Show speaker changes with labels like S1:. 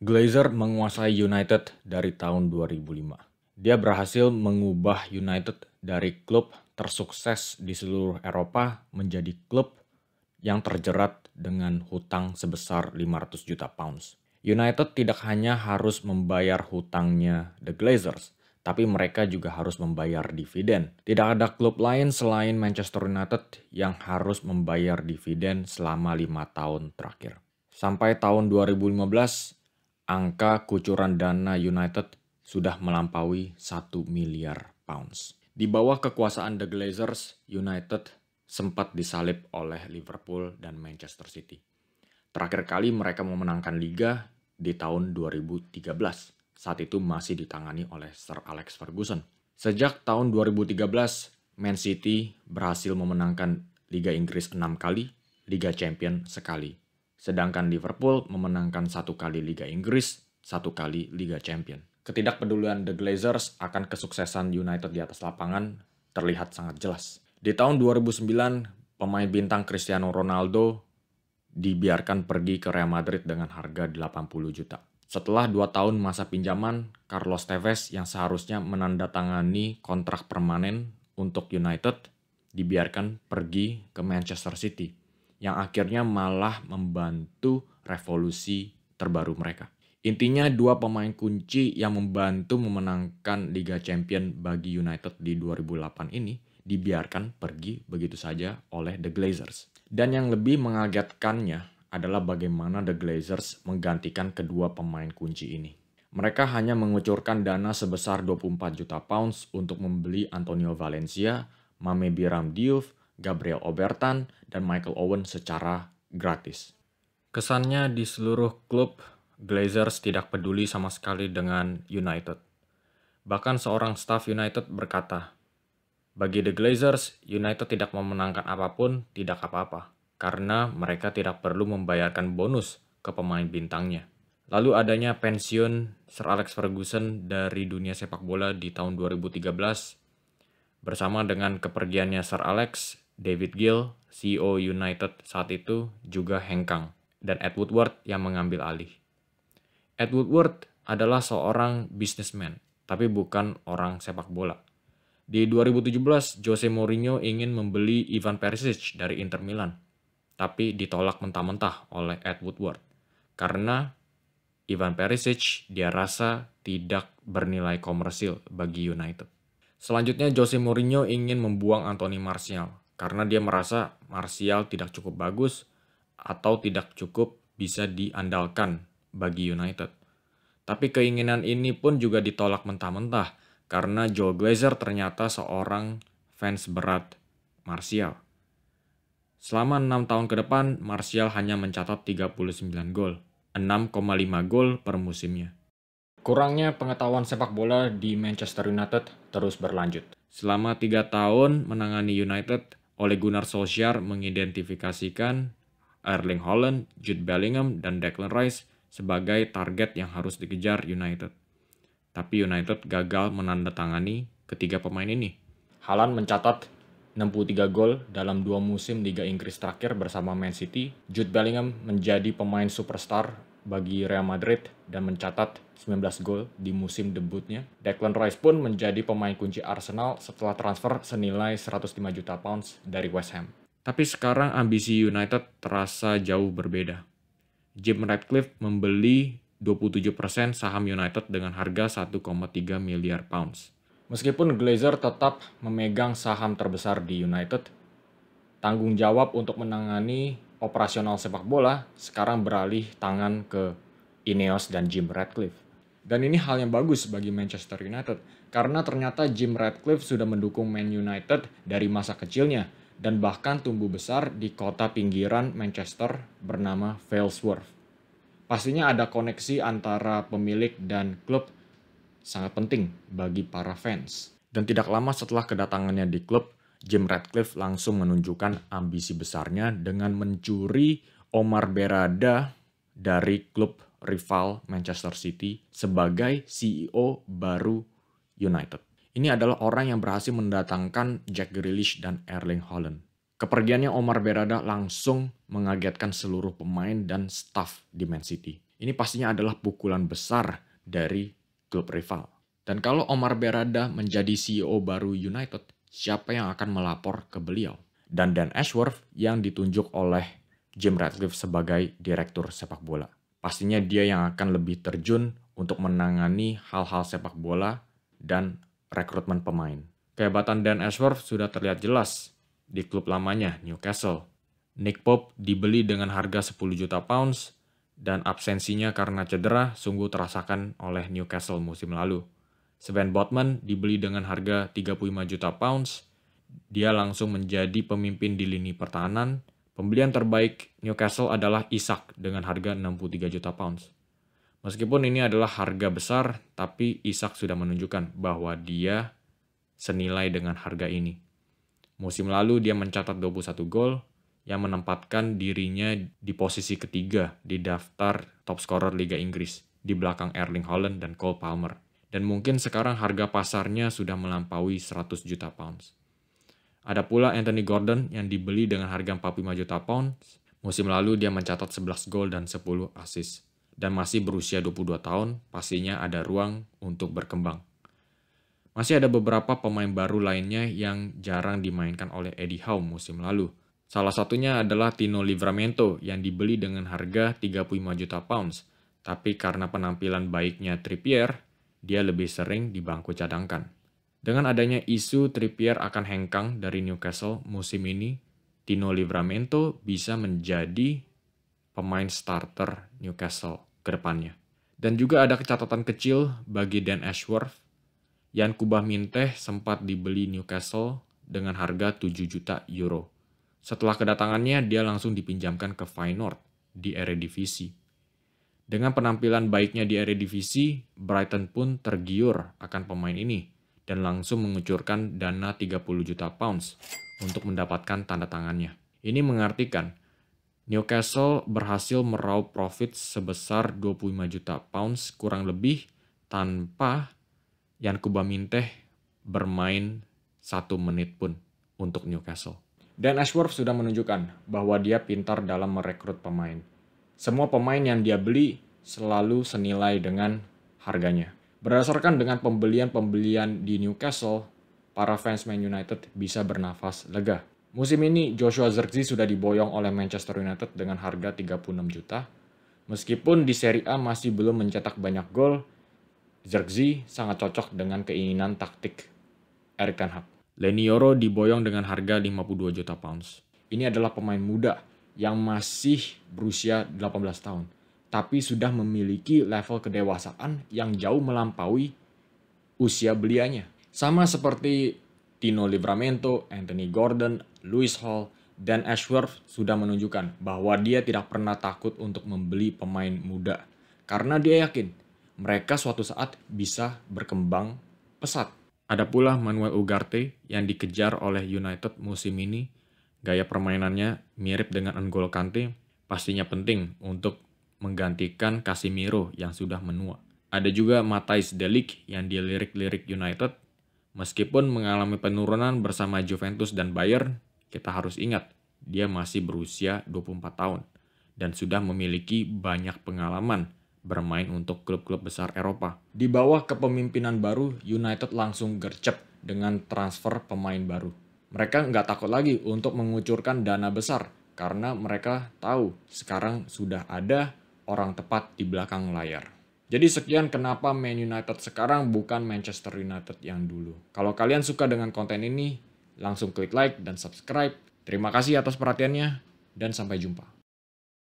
S1: Glazer menguasai United dari tahun 2005. Dia berhasil mengubah United dari klub tersukses di seluruh Eropa menjadi klub yang terjerat dengan hutang sebesar 500 juta pounds. United tidak hanya harus membayar hutangnya The Glazers, tapi mereka juga harus membayar dividen. Tidak ada klub lain selain Manchester United yang harus membayar dividen selama 5 tahun terakhir. Sampai tahun 2015, angka kucuran dana United sudah melampaui 1 miliar pounds. Di bawah kekuasaan The Glazers, United sempat disalip oleh Liverpool dan Manchester City. Terakhir kali mereka memenangkan liga di tahun 2013. Saat itu masih ditangani oleh Sir Alex Ferguson. Sejak tahun 2013, Man City berhasil memenangkan Liga Inggris 6 kali, Liga Champion sekali. Sedangkan Liverpool memenangkan 1 kali Liga Inggris, 1 kali Liga Champion. Ketidakpedulian The Glazers akan kesuksesan United di atas lapangan terlihat sangat jelas. Di tahun 2009, pemain bintang Cristiano Ronaldo dibiarkan pergi ke Real Madrid dengan harga 80 juta. Setelah 2 tahun masa pinjaman, Carlos Tevez yang seharusnya menandatangani kontrak permanen untuk United dibiarkan pergi ke Manchester City, yang akhirnya malah membantu revolusi terbaru mereka. Intinya 2 pemain kunci yang membantu memenangkan Liga Champion bagi United di 2008 ini dibiarkan pergi begitu saja oleh The Glazers. Dan yang lebih mengagetkannya adalah bagaimana The Glazers menggantikan kedua pemain kunci ini. Mereka hanya mengucurkan dana sebesar 24 juta pounds untuk membeli Antonio Valencia, Mame Biram Diouf, Gabriel Obertan, dan Michael Owen secara gratis. Kesannya di seluruh klub, Glazers tidak peduli sama sekali dengan United. Bahkan seorang staf United berkata, bagi The Glazers, United tidak memenangkan apapun tidak apa-apa, karena mereka tidak perlu membayarkan bonus ke pemain bintangnya. Lalu adanya pensiun Sir Alex Ferguson dari dunia sepak bola di tahun 2013, bersama dengan kepergiannya Sir Alex, David Gill, CEO United saat itu juga hengkang, dan Ed Woodward yang mengambil alih. Ed Woodward adalah seorang businessman, tapi bukan orang sepak bola. Di 2017, Jose Mourinho ingin membeli Ivan Perisic dari Inter Milan, tapi ditolak mentah-mentah oleh Ed Woodward, karena Ivan Perisic dia rasa tidak bernilai komersil bagi United. Selanjutnya Jose Mourinho ingin membuang Anthony Martial karena dia merasa Martial tidak cukup bagus atau tidak cukup bisa diandalkan bagi United. Tapi keinginan ini pun juga ditolak mentah-mentah karena Joe Glazer ternyata seorang fans berat Martial. Selama 6 tahun ke depan, Martial hanya mencatat 39 gol, 6,5 gol per musimnya. Kurangnya pengetahuan sepak bola di Manchester United terus berlanjut. Selama 3 tahun menangani United, Ole Gunnar Solskjaer mengidentifikasikan Erling Haaland, Jude Bellingham, dan Declan Rice sebagai target yang harus dikejar United. Tapi United gagal menandatangani ketiga pemain ini. Haaland mencatat 63 gol dalam 2 musim Liga Inggris terakhir bersama Man City. Jude Bellingham menjadi pemain superstar bagi Real Madrid dan mencatat 19 gol di musim debutnya. Declan Rice pun menjadi pemain kunci Arsenal setelah transfer senilai 105 juta pounds dari West Ham. Tapi sekarang ambisi United terasa jauh berbeda. Jim Ratcliffe membeli 27% saham United dengan harga 1,3 miliar pounds. Meskipun Glazer tetap memegang saham terbesar di United, tanggung jawab untuk menangani operasional sepak bola sekarang beralih tangan ke Ineos dan Jim Ratcliffe. Dan ini hal yang bagus bagi Manchester United, karena ternyata Jim Ratcliffe sudah mendukung Man United dari masa kecilnya, dan bahkan tumbuh besar di kota pinggiran Manchester bernama Valesworth. Pastinya ada koneksi antara pemilik dan klub sangat penting bagi para fans. Dan tidak lama setelah kedatangannya di klub, Jim Ratcliffe langsung menunjukkan ambisi besarnya dengan mencuri Omar Berrada dari klub rival Manchester City sebagai CEO baru United. Ini adalah orang yang berhasil mendatangkan Jack Grealish dan Erling Haaland. Kepergiannya Omar Berrada langsung mengagetkan seluruh pemain dan staf di Man City. Ini pastinya adalah pukulan besar dari klub rival. Dan kalau Omar Berrada menjadi CEO baru United, siapa yang akan melapor ke beliau? Dan Dan Ashworth yang ditunjuk oleh Jim Ratcliffe sebagai direktur sepak bola. Pastinya dia yang akan lebih terjun untuk menangani hal-hal sepak bola dan rekrutmen pemain. Kehebatan Dan Ashworth sudah terlihat jelas di klub lamanya, Newcastle. Nick Pope dibeli dengan harga 10 juta pounds dan absensinya karena cedera sungguh terasakan oleh Newcastle musim lalu. Sven Botman dibeli dengan harga 35 juta pounds. Dia langsung menjadi pemimpin di lini pertahanan. Pembelian terbaik Newcastle adalah Isak dengan harga 63 juta pounds. Meskipun ini adalah harga besar, tapi Isak sudah menunjukkan bahwa dia senilai dengan harga ini. Musim lalu dia mencatat 21 gol yang menempatkan dirinya di posisi ketiga di daftar top scorer Liga Inggris di belakang Erling Haaland dan Cole Palmer. Dan mungkin sekarang harga pasarnya sudah melampaui 100 juta pounds. Ada pula Anthony Gordon yang dibeli dengan harga 45 juta pounds. Musim lalu dia mencatat 11 gol dan 10 assist. Dan masih berusia 22 tahun, pastinya ada ruang untuk berkembang. Masih ada beberapa pemain baru lainnya yang jarang dimainkan oleh Eddie Howe musim lalu. Salah satunya adalah Tino Livramento yang dibeli dengan harga 35 juta pounds. Tapi karena penampilan baiknya Trippier, dia lebih sering di bangku cadangkan. Dengan adanya isu Trippier akan hengkang dari Newcastle musim ini, Tino Livramento bisa menjadi pemain starter Newcastle ke depannya. Dan juga ada catatan kecil bagi Dan Ashworth. Jan Kubah Minteh sempat dibeli Newcastle dengan harga 7 juta euro. Setelah kedatangannya, dia langsung dipinjamkan ke Feyenoord di Eredivisie. Dengan penampilan baiknya di Eredivisie, Brighton pun tergiur akan pemain ini dan langsung mengucurkan dana 30 juta pounds untuk mendapatkan tanda tangannya. Ini mengartikan Newcastle berhasil meraup profit sebesar 25 juta pounds kurang lebih tanpa Jan Kubah Minteh bermain 1 menit pun untuk Newcastle. Dan Ashworth sudah menunjukkan bahwa dia pintar dalam merekrut pemain. Semua pemain yang dia beli selalu senilai dengan harganya. Berdasarkan dengan pembelian-pembelian di Newcastle, para fans Man United bisa bernafas lega. Musim ini Joshua Zirkzee sudah diboyong oleh Manchester United dengan harga 36 juta. Meskipun di Serie A masih belum mencetak banyak gol, Zirkzee sangat cocok dengan keinginan taktik Erik ten Hag. Leny Yoro diboyong dengan harga 52 juta pounds. Ini adalah pemain muda yang masih berusia 18 tahun, tapi sudah memiliki level kedewasaan yang jauh melampaui usia belianya. Sama seperti Tino Livramento, Anthony Gordon, Lewis Hall, dan Ashworth sudah menunjukkan bahwa dia tidak pernah takut untuk membeli pemain muda. Karena dia yakin mereka suatu saat bisa berkembang pesat. Ada pula Manuel Ugarte yang dikejar oleh United musim ini. Gaya permainannya mirip dengan N'Golo Kante, pastinya penting untuk menggantikan Casemiro yang sudah menua. Ada juga Matthijs de Ligt yang dilirik-lirik United. Meskipun mengalami penurunan bersama Juventus dan Bayern, kita harus ingat, dia masih berusia 24 tahun dan sudah memiliki banyak pengalaman bermain untuk klub-klub besar Eropa. Di bawah kepemimpinan baru, United langsung gercep dengan transfer pemain baru. Mereka nggak takut lagi untuk mengucurkan dana besar karena mereka tahu sekarang sudah ada orang tepat di belakang layar. Jadi sekian kenapa Man United sekarang bukan Manchester United yang dulu. Kalau kalian suka dengan konten ini, langsung klik like dan subscribe. Terima kasih atas perhatiannya dan sampai jumpa.